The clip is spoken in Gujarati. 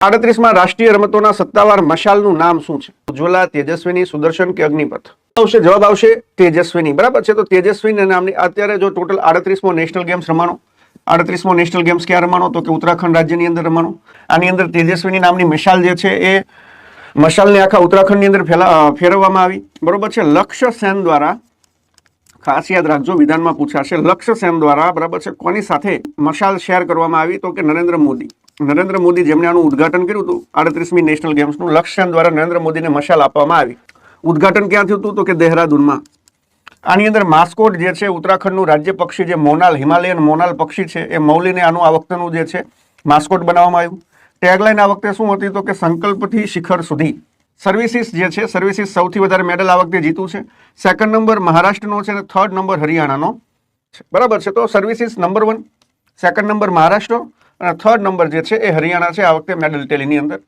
38માં રાષ્ટ્રીય રમતોના સત્તાવાર મશાલનું નામ શું છે? ઉજ્જવલા, તેજસ્વીની, સુદર્શન કે અગ્નિપથ? આવશે જવાબ આવશે તેજસ્વીની. બરાબર છે. તો તેજસ્વીની નામની અત્યારે જો ટોટલ 38મો નેશનલ ગેમ્સ રમાણો. 38મો નેશનલ ગેમ્સ ક્યાં રમાણો? તો કે ઉત્તરાખંડ રાજ્યની અંદર રમાણો. આની અંદર તેજસ્વીની નામની મશાલ જે છે એ મશાલને આખા ઉત્તરાખંડની અંદર ફેરવવામાં આવી. બરોબર છે. લક્ષ્ય સેન દ્વારા, ખાસ યાદ રાખજો, વિધાનમાં પૂછાશે, લક્ષ્ય સેન દ્વારા બરાબર છે કોની સાથે મશાલ શેર કરવામાં આવી? તો કે નરેન્દ્ર મોદી. નરેન્દ્ર મોદી જેમણે આનું ઉદ્ઘાટન કર્યું હતું 38મી નેશનલ ગેમ્સનું, લક્ષ્ય સેન દ્વારા નરેન્દ્ર મોદીને મશાલ આપવામાં આવી. ઉદ્ઘાટન ક્યાં થયું હતું? તો કે દેહરાદૂનમાં. આની અંદર માસ્કોટ જે છે ઉત્તરાખંડનું રાજ્ય પક્ષી જે મોનાલ, હિમાલયન મોનાલ પક્ષી છે એ મૌલીને આનું આ વખતેનું જે છે માસ્કોટ બનાવવામાં આવ્યું. ટેગલાઇન આ વખતે શું હતી? તો કે સંકલ્પથી શિખર સુધી. સર્વિસીસ જે છે, સર્વિસીસ સૌથી વધારે મેડલ આ વખતે જીતું છે. સેકન્ડ નંબર મહારાષ્ટ્રનો છે અને થર્ડ નંબર હરિયાણાનો છે. બરાબર છે. તો services number 1, second number Maharashtra અને થર્ડ નંબર જે છે એ હરિયાણા છે આ વખતે મેડલ ટેલીની અંદર